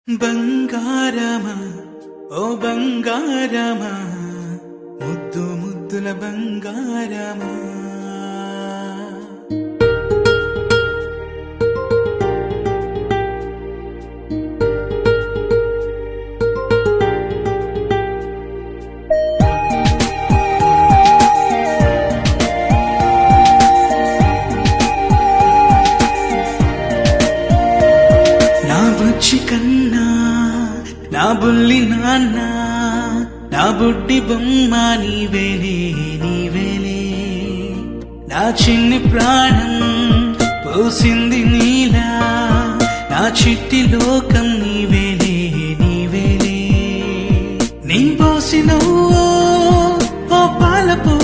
బంగారమా ఓ బంగారమా ముద్దు ముద్దుల బంగారమా నా బుచ్చి కన్నా నా బుల్లి నాన్న నా బుడ్డి బొమ్మ నీవేలే నీవేలే నా చిన్ని ప్రాణం పోసింది నీలా నా చిట్టి లోకం నీవేలే నీవేలే నీ పోసిన ఓ పాలపో